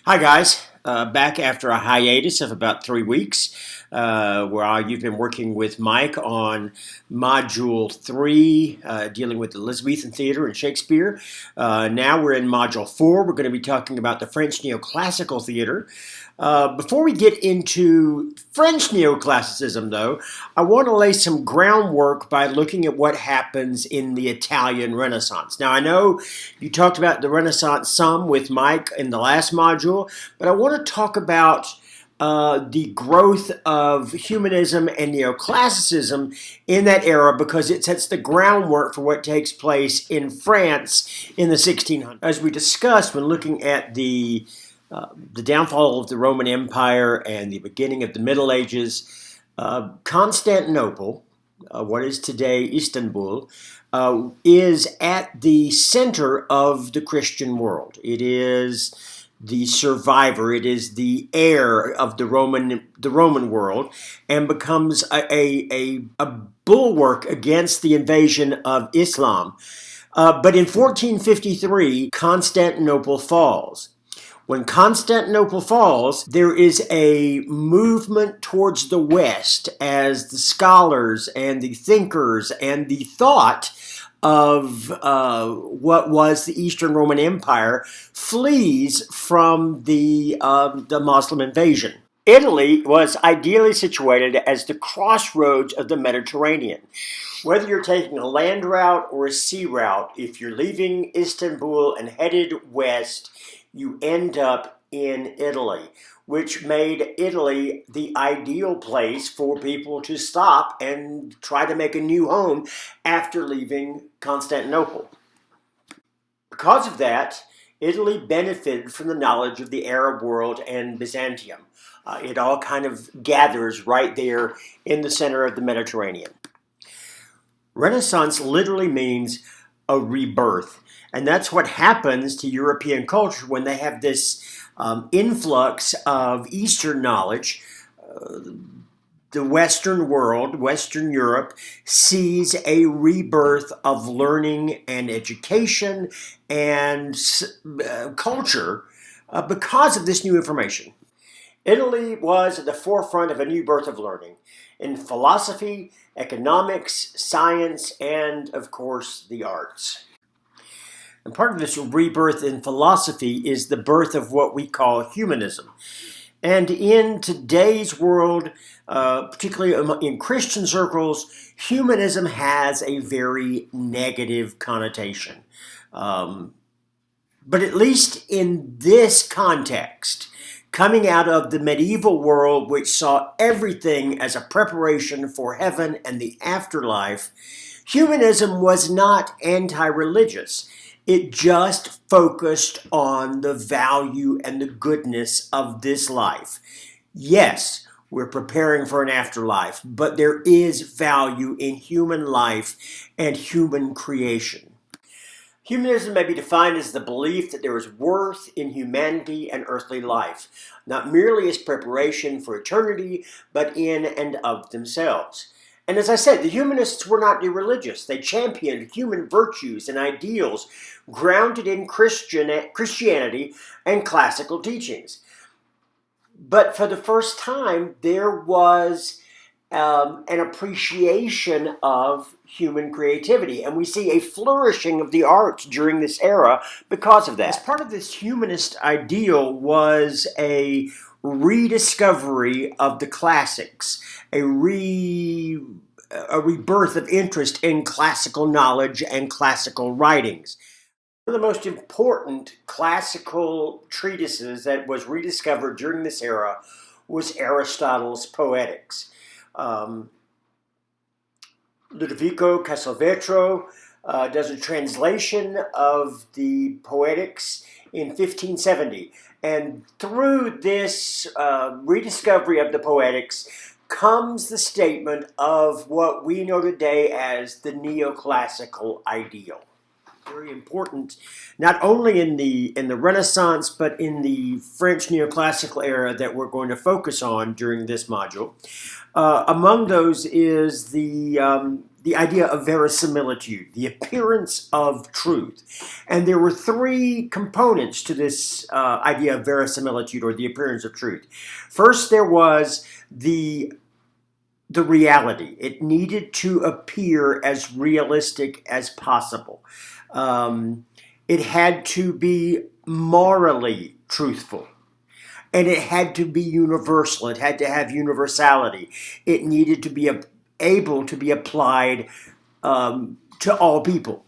Hi, guys. Back after a hiatus of about 3 weeks, where you've been working with Mike on Module 3, dealing with Elizabethan theater and Shakespeare. Now we're in Module 4. We're going to be talking about the French neoclassical theater. Before we get into French neoclassicism, though, I want to lay some groundwork by looking at what happens in the Italian Renaissance. Now, I know you talked about the Renaissance some with Mike in the last module, but I want to talk about the growth of humanism and neoclassicism in that era because it sets the groundwork for what takes place in France in the 1600s. As we discussed when looking at the downfall of the Roman Empire and the beginning of the Middle Ages, Constantinople, what is today Istanbul, is at the center of the Christian world. It is the survivor. It is the heir of the Roman world, and becomes a bulwark against the invasion of Islam. But in 1453, Constantinople falls. When Constantinople falls, there is a movement towards the West as the scholars and the thinkers and the thought of what was the Eastern Roman Empire flees from the Muslim invasion. Italy was ideally situated as the crossroads of the Mediterranean. Whether you're taking a land route or a sea route, if you're leaving Istanbul and headed west, you end up in Italy, which made Italy the ideal place for people to stop and try to make a new home after leaving Constantinople. Because of that, Italy benefited from the knowledge of the Arab world and Byzantium. It all kind of gathers right there in the center of the Mediterranean. Renaissance literally means a rebirth. And that's what happens to European culture when they have this influx of Eastern knowledge. The Western world, Western Europe, sees a rebirth of learning and education and culture because of this new information. Italy was at the forefront of a new birth of learning in philosophy, economics, science, and, of course, the arts. And part of this rebirth in philosophy is the birth of what we call humanism. And in today's world, particularly in Christian circles, humanism has a very negative connotation. But at least in this context, coming out of the medieval world, which saw everything as a preparation for heaven and the afterlife, humanism was not anti-religious. It just focused on the value and the goodness of this life. Yes, we're preparing for an afterlife, but there is value in human life and human creation. Humanism may be defined as the belief that there is worth in humanity and earthly life, not merely as preparation for eternity, but in and of themselves. And as I said, the humanists were not irreligious. They championed human virtues and ideals grounded in Christianity and classical teachings. But for the first time, there was an appreciation of human creativity. And we see a flourishing of the arts during this era because of that. As part of this humanist ideal was a rediscovery of the classics, a rebirth of interest in classical knowledge and classical writings. One of the most important classical treatises that was rediscovered during this era was Aristotle's Poetics. Ludovico Castelvetro does a translation of the Poetics in 1570. And through this rediscovery of the Poetics comes the statement of what we know today as the neoclassical ideal. Very important, not only in the Renaissance, but in the French neoclassical era that we're going to focus on during this module. Among those is the the idea of verisimilitude, the appearance of truth. And there were three components to this idea of verisimilitude, or the appearance of truth. First, there was the reality. It needed to appear as realistic as possible. It had to be morally truthful. And it had to be universal. It had to have universality. It needed to be able to be applied to all people.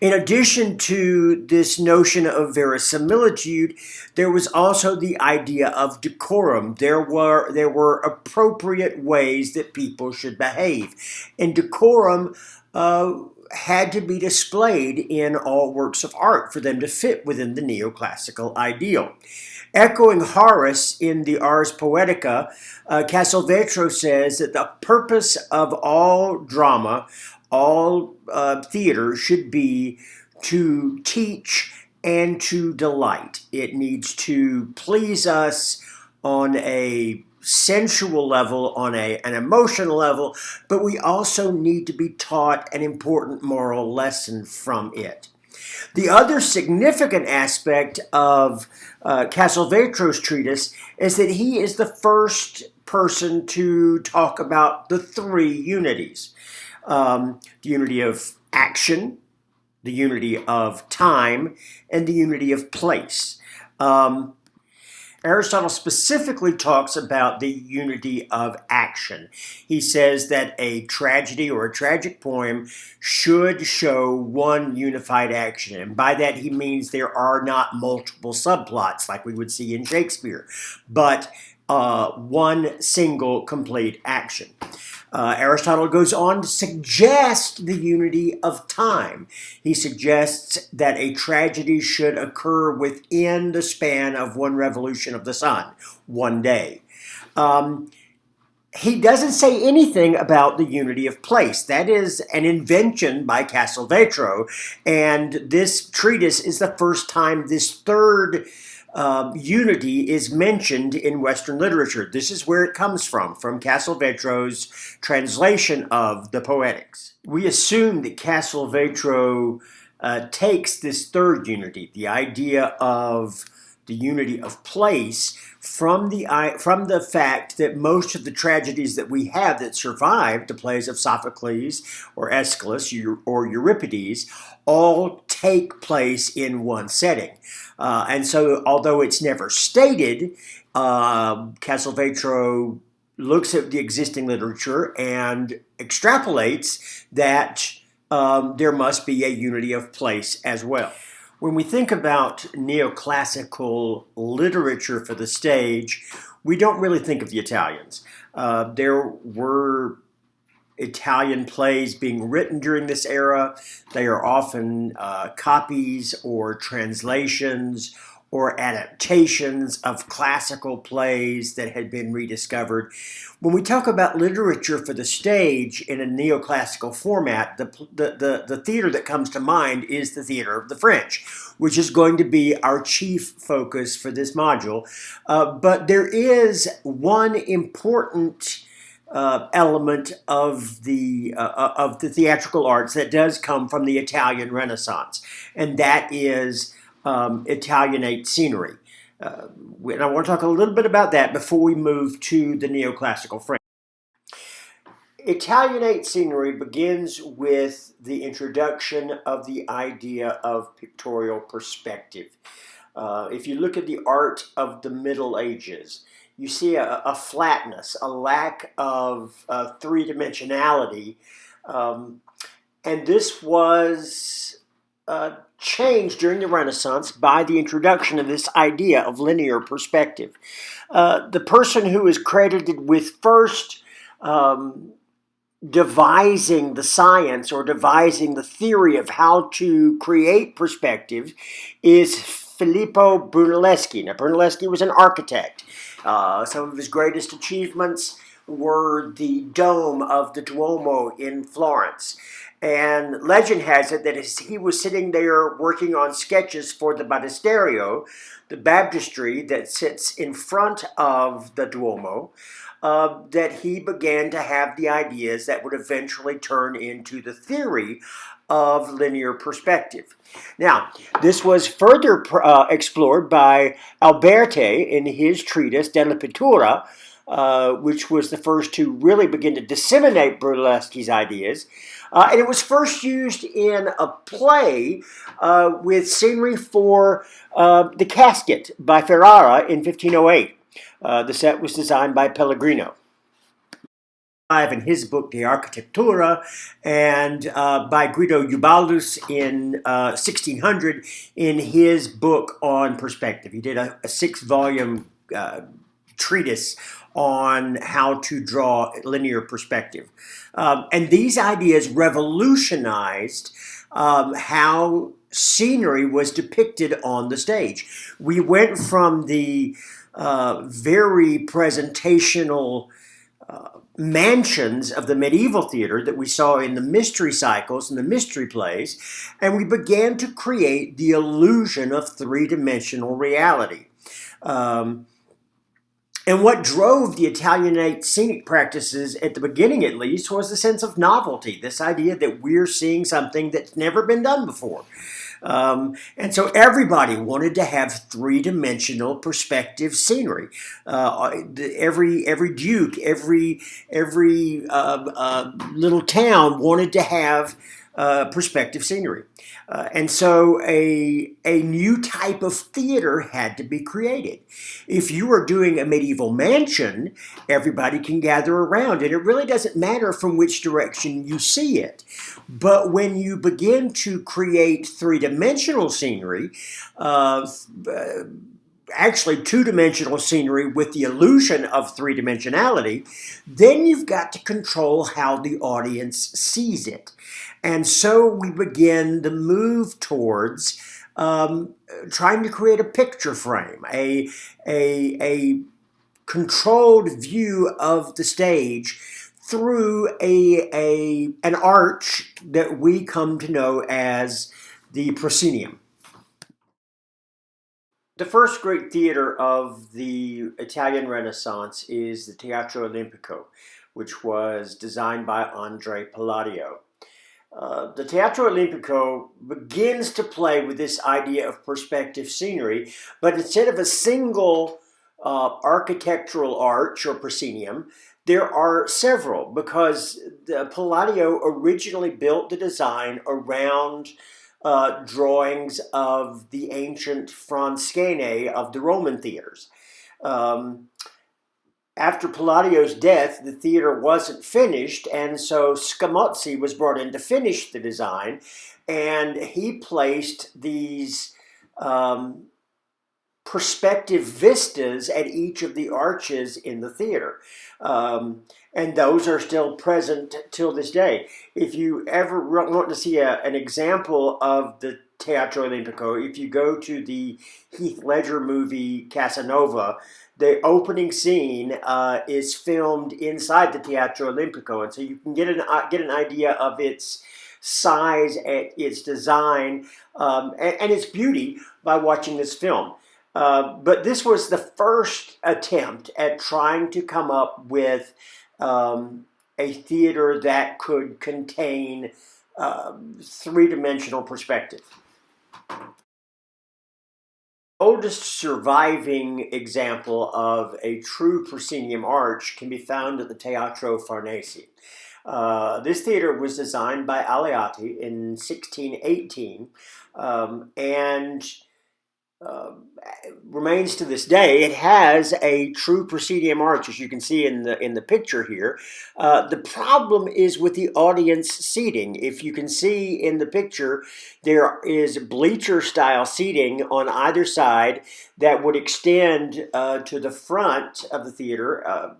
In addition to this notion of verisimilitude, there was also the idea of decorum. There were appropriate ways that people should behave. And decorum had to be displayed in all works of art for them to fit within the neoclassical ideal. Echoing Horace in the Ars Poetica, Castelvetro says that the purpose of all drama, all theater, should be to teach and to delight. It needs to please us on a sensual level, on an emotional level, but we also need to be taught an important moral lesson from it. The other significant aspect of Castelvetro's treatise is that he is the first person to talk about the three unities. The unity of action, the unity of time, and the unity of place. Aristotle specifically talks about the unity of action. He says that a tragedy or a tragic poem should show one unified action. And by that he means there are not multiple subplots like we would see in Shakespeare, but one single complete action. Aristotle goes on to suggest the unity of time. He suggests that a tragedy should occur within the span of one revolution of the sun, one day. He doesn't say anything about the unity of place. That is an invention by Castelvetro, and this treatise is the first time this third unity is mentioned in Western literature. This is where it comes from Castelvetro's translation of the Poetics. We assume that Castelvetro takes this third unity, the idea of the unity of place, from the fact that most of the tragedies that we have that survived, the plays of Sophocles or Aeschylus or Euripides, all take place in one setting. And so, although it's never stated, Castelvetro looks at the existing literature and extrapolates that there must be a unity of place as well. When we think about neoclassical literature for the stage, we don't really think of the Italians. There were Italian plays being written during this era. They are often copies or translations or adaptations of classical plays that had been rediscovered. When we talk about literature for the stage in a neoclassical format, the theater that comes to mind is the theater of the French, which is going to be our chief focus for this module. But there is one important element of the theatrical arts that does come from the Italian Renaissance, and that is Italianate scenery. And I want to talk a little bit about that before we move to the neoclassical frame. Italianate scenery begins with the introduction of the idea of pictorial perspective. If you look at the art of the Middle Ages, you see a flatness, a lack of three-dimensionality, and this was changed during the Renaissance by the introduction of this idea of linear perspective. The person who is credited with first devising the science or devising the theory of how to create perspective is Filippo Brunelleschi. Now, Brunelleschi was an architect. Some of his greatest achievements were the dome of the Duomo in Florence. And legend has it that as he was sitting there working on sketches for the Baptisterio, the baptistry that sits in front of the Duomo, that he began to have the ideas that would eventually turn into the theory of linear perspective. Now, this was further explored by Alberti in his treatise De la Pittura, which was the first to really begin to disseminate Brunelleschi's ideas. And it was first used in a play with scenery for The Casket by Ferrara in 1508. The set was designed by Pellegrino in his book De Architectura, and by Guido Ubaldus in 1600 in his book on perspective. He did a 6-volume treatise on how to draw linear perspective. And these ideas revolutionized how scenery was depicted on the stage. We went from the very presentational mansions of the medieval theater that we saw in the mystery cycles and the mystery plays, and we began to create the illusion of three-dimensional reality. And what drove the Italianate scenic practices, at the beginning at least, was the sense of novelty, this idea that we're seeing something that's never been done before. And so everybody wanted to have three-dimensional perspective scenery. Every duke, every little town wanted to have perspective scenery. And so a new type of theater had to be created. If you are doing a medieval mansion, everybody can gather around, and it really doesn't matter from which direction you see it. But when you begin to create three-dimensional scenery, actually two-dimensional scenery with the illusion of three-dimensionality, then you've got to control how the audience sees it. And so we begin the move towards trying to create a picture frame, a controlled view of the stage through an arch that we come to know as the proscenium. The first great theater of the Italian Renaissance is the Teatro Olimpico, which was designed by Andrea Palladio. The Teatro Olimpico begins to play with this idea of perspective scenery, but instead of a single architectural arch or proscenium, there are several, because Palladio originally built the design around drawings of the ancient Franskene of the Roman theaters. After Palladio's death, the theater wasn't finished, and so Scamozzi was brought in to finish the design, and he placed these perspective vistas at each of the arches in the theater. And those are still present till this day. If you ever want to see an example of the Teatro Olimpico, if you go to the Heath Ledger movie Casanova, the opening scene is filmed inside the Teatro Olimpico, and so you can get an idea of its size, its design, and its beauty by watching this film. But this was the first attempt at trying to come up with a theater that could contain three-dimensional perspective. The oldest surviving example of a true proscenium arch can be found at the Teatro Farnese. This theater was designed by Aleati in 1618, and remains to this day. It has a true proscenium arch, as you can see in the picture here. The problem is with the audience seating. If you can see in the picture, there is bleacher-style seating on either side that would extend to the front of the theater,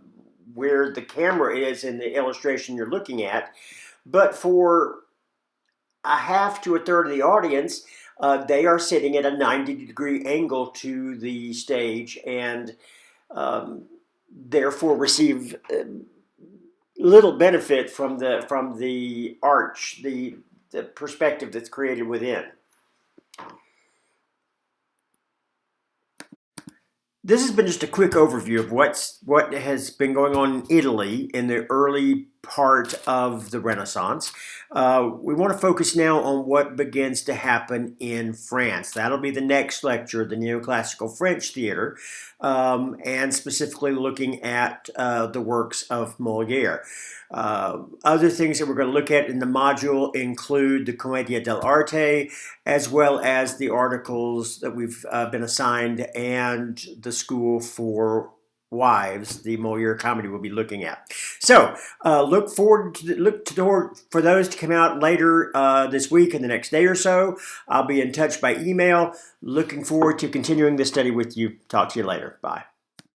where the camera is in the illustration you're looking at. But for a half to a third of the audience, they are sitting at a 90-degree angle to the stage, and therefore receive little benefit from the arch, the perspective that's created within. This has been just a quick overview of what has been going on in Italy in the early part of the Renaissance. We want to focus now on what begins to happen in France. That'll be the next lecture, the neoclassical French theater, and specifically looking at the works of Moliere. Other things that we're going to look at in the module include the Commedia dell'arte, as well as the articles that we've been assigned and the School for Wives, the Moliere comedy we'll be looking at. So look for those to come out later this week and the next day or so. I'll be in touch by email. Looking forward to continuing this study with you. Talk to you later. Bye.